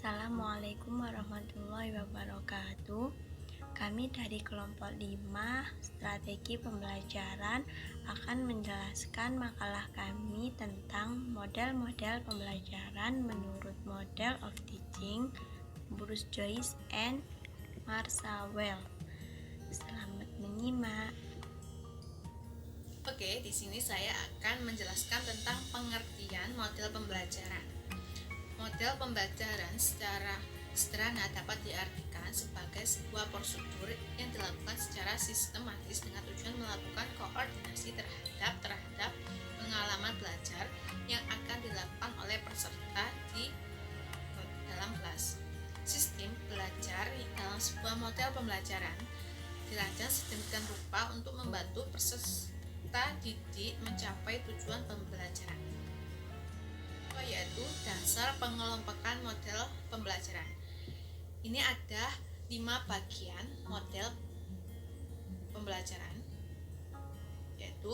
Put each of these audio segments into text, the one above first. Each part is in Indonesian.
Assalamualaikum warahmatullahi wabarakatuh. Kami dari kelompok 5 strategi pembelajaran akan menjelaskan makalah kami tentang model-model pembelajaran menurut Model of Teaching Bruce Joyce and Marshall Well. Selamat menyimak. Oke, di sini saya akan menjelaskan tentang pengertian model pembelajaran. Model pembelajaran secara sederhana dapat diartikan sebagai sebuah prosedur yang dilakukan secara sistematis dengan tujuan melakukan koordinasi terhadap pengalaman belajar yang akan dilakukan oleh peserta di dalam kelas. Sistem belajar dalam sebuah model pembelajaran dirancang sedemikian rupa untuk membantu peserta didik mencapai tujuan pembelajaran, yaitu dasar pengelompokan model pembelajaran. Ini ada 5 bagian model pembelajaran, yaitu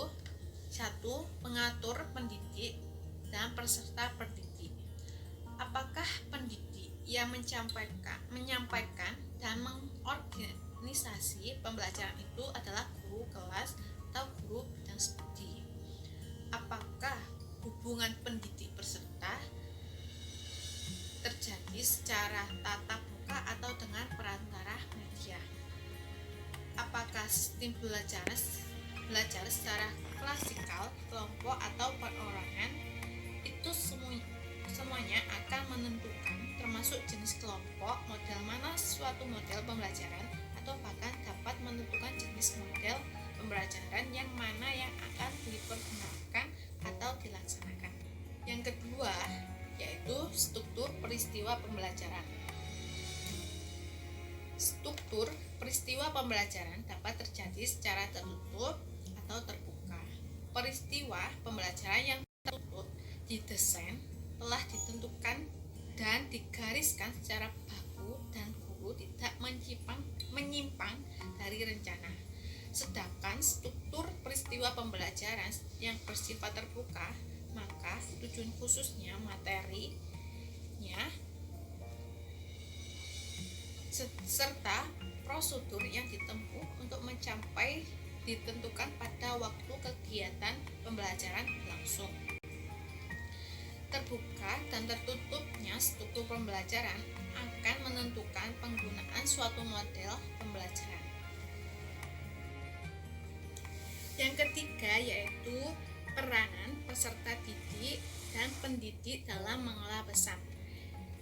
1. Pengatur, pendidik, dan peserta pendidik. Apakah pendidik yang menyampaikan dan mengorganisasi pembelajaran itu adalah guru kelas atau guru bidang studi? Apakah hubungan pendidik peserta terjadi secara tatap muka atau dengan perantara media? Apakah sistem belajar secara klasikal, kelompok atau perorangan? Itu semuanya akan menentukan termasuk jenis kelompok, model mana suatu model pembelajaran, atau bahkan dapat menentukan jenis model pembelajaran yang mana yang akan dipergunakan atau dilaksanakan. Yang kedua, yaitu struktur peristiwa pembelajaran. Struktur peristiwa pembelajaran dapat terjadi secara tertutup atau terbuka. Peristiwa pembelajaran yang tertutup didesain, telah ditentukan dan digariskan secara baku dan guru tidak menyimpang dari rencana. Sedangkan struktur peristiwa pembelajaran yang bersifat terbuka, maka tujuan khususnya materinya serta prosedur yang ditempuh untuk mencapai ditentukan pada waktu kegiatan pembelajaran berlangsung. Terbuka dan tertutupnya struktur pembelajaran akan menentukan penggunaan suatu model pembelajaran. Yang ketiga yaitu peranan peserta didik dan pendidik dalam mengolah pesan,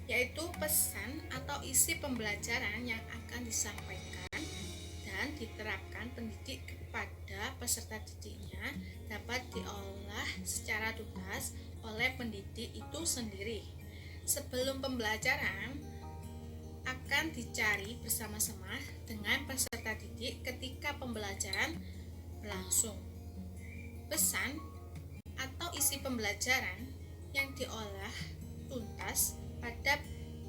yaitu pesan atau isi pembelajaran yang akan disampaikan dan diterapkan pendidik kepada peserta didiknya dapat diolah secara tuntas oleh pendidik itu sendiri. Sebelum pembelajaran akan dicari bersama-sama dengan peserta didik ketika pembelajaran berlangsung. Pesan atau isi pembelajaran yang diolah tuntas pada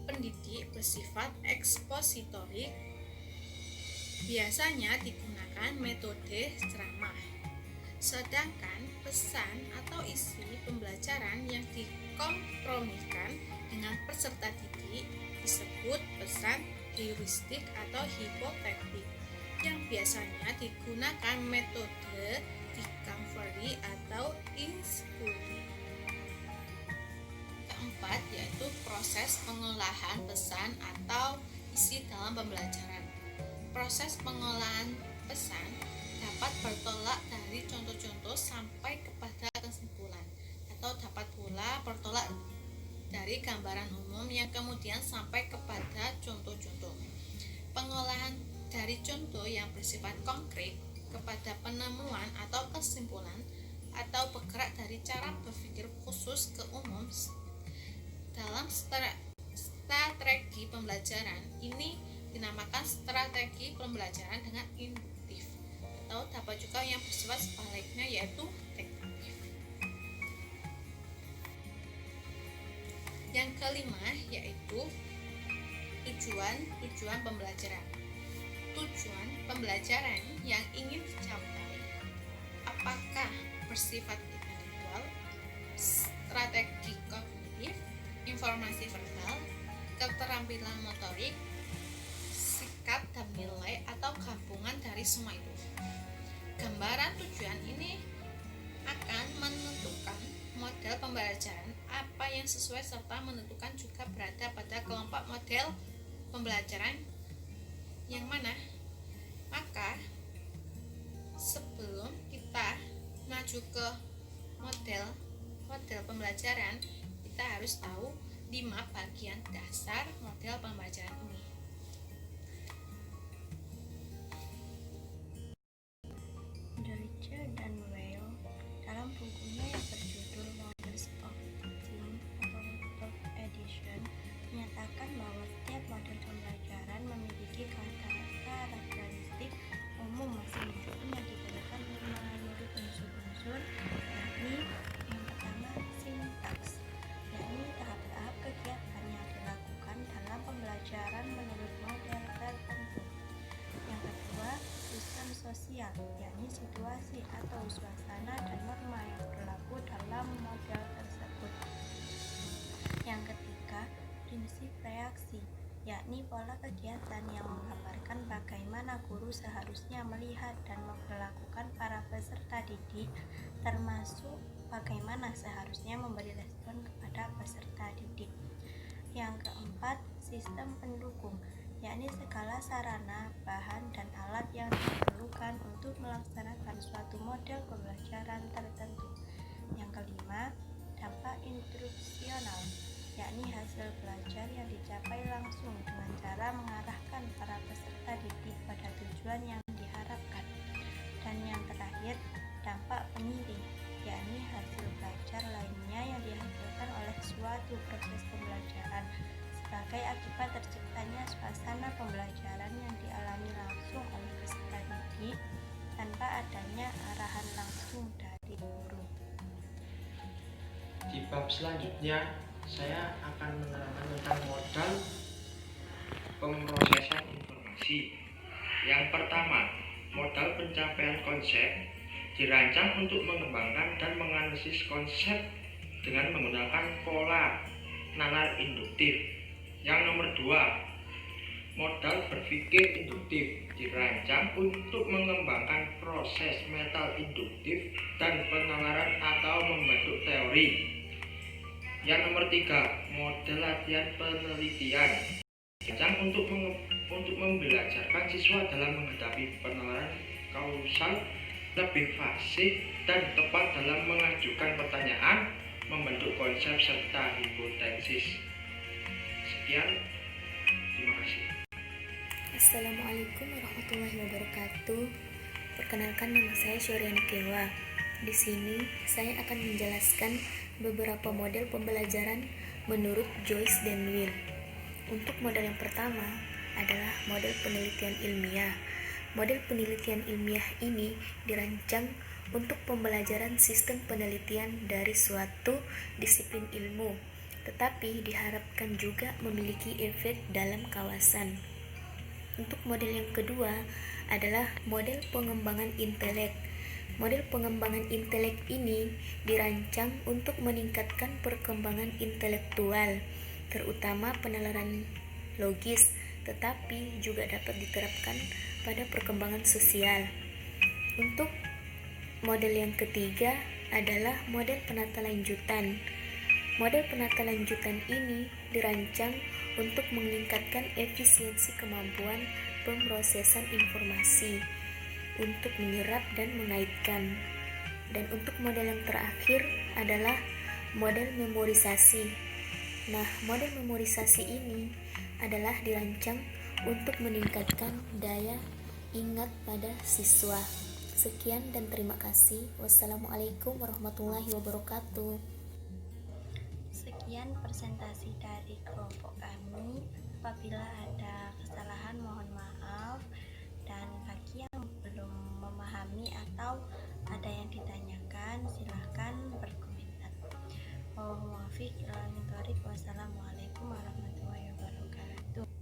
pendidik bersifat ekspositorik, biasanya digunakan metode ceramah. Sedangkan pesan atau isi pembelajaran yang dikompromikan dengan peserta didik disebut pesan heuristik atau hipotetik, yang biasanya digunakan metode discovery atau inquiry. Keempat yaitu proses pengolahan pesan atau isi dalam pembelajaran. Proses pengolahan pesan dapat bertolak dari contoh-contoh sampai kepada kesimpulan, atau dapat pula bertolak dari gambaran umum yang kemudian sampai kepada contoh-contoh. Pengolahan dari contoh yang bersifat konkret kepada penemuan atau kesimpulan, atau bergerak dari cara berpikir khusus ke umum dalam strategi pembelajaran ini dinamakan strategi pembelajaran dengan induktif, atau dapat juga yang bersifat sebaliknya yaitu deduktif. Yang kelima yaitu tujuan pembelajaran. Tujuan pembelajaran yang ingin dicapai apakah bersifat intelektual, strategi kognitif, informasi verbal, keterampilan motorik, sikap dan nilai atau gabungan dari semua itu. Gambaran tujuan ini akan menentukan model pembelajaran apa yang sesuai serta menentukan juga berada pada kelompok model pembelajaran yang mana. Maka sebelum kita maju ke model pembelajaran, kita harus tahu 5 bagian dasar model pembelajaran ini. Deutsche dan Weil dalam bukunya yang berjudul Models of Teaching atau Third Edition menyatakan bahwa setiap model pembelajaran memiliki karakteristik umum masing-masing yang diberikan menurut unsur-unsur, yakni yang pertama sintaks, yakni tahap-tahap kegiatan yang dilakukan dalam pembelajaran menurut model tertentu. Yang kedua, sistem sosial, yakni situasi atau suasana dan norma yang berlaku dalam model tersebut. Yang ketiga, prinsip reaksi, yakni pola kegiatan yang menggambarkan bagaimana guru seharusnya melihat dan memperlakukan para peserta didik, termasuk bagaimana seharusnya memberi respon kepada peserta didik. Yang keempat, sistem pendukung, yakni segala sarana, bahan, dan alat yang diperlukan untuk melaksanakan suatu model pembelajaran tertentu. Yang kelima, dampak instruksional, yakni hasil belajar yang dicapai langsung dengan cara mengarahkan para peserta didik pada tujuan yang diharapkan. Dan yang terakhir, dampak pengiring, yakni hasil belajar lainnya yang dihasilkan oleh suatu proses pembelajaran sebagai akibat terciptanya suasana pembelajaran yang dialami langsung oleh peserta didik tanpa adanya arahan langsung dari guru. Di bab selanjutnya, saya akan menerangkan tentang modal pemrosesan informasi. Yang pertama, modal pencapaian konsep dirancang untuk mengembangkan dan menganalisis konsep dengan menggunakan pola nalar induktif. Yang nomor 2, modal berpikir induktif dirancang untuk mengembangkan proses metal induktif dan penalaran atau membentuk teori. Yang nomor 3, model latihan penelitian dirancang untuk membelajarkan siswa dalam menghadapi penalaran kausal lebih fasih dan tepat dalam mengajukan pertanyaan, membentuk konsep serta hipotesis. Sekian, terima kasih. Assalamualaikum warahmatullahi wabarakatuh. Perkenalkan, nama saya Syoriani Kewa. Di sini saya akan menjelaskan beberapa model pembelajaran menurut Joyce dan Will. Untuk model yang pertama adalah model penelitian ilmiah. Model penelitian ilmiah ini dirancang untuk pembelajaran sistem penelitian dari suatu disiplin ilmu, tetapi diharapkan juga memiliki efek dalam kawasan. Untuk model yang kedua adalah model pengembangan intelek. Model pengembangan intelek ini dirancang untuk meningkatkan perkembangan intelektual, terutama penalaran logis, tetapi juga dapat diterapkan pada perkembangan sosial. Untuk model yang ketiga adalah model penata lanjutan. Model penata lanjutan ini dirancang untuk meningkatkan efisiensi kemampuan pemrosesan informasi untuk menyerap dan mengaitkan. Dan untuk model yang terakhir adalah model memorisasi. Nah, model memorisasi ini adalah dirancang untuk meningkatkan daya ingat pada siswa. Sekian dan terima kasih. Wassalamualaikum warahmatullahi wabarakatuh. Sekian presentasi dari kelompok kami. Apabila ada kesalahan mohon maaf, dan bagi yang belum memahami atau ada yang ditanyakan silahkan berkomentar. Wassalamualaikum warahmatullahi wabarakatuh.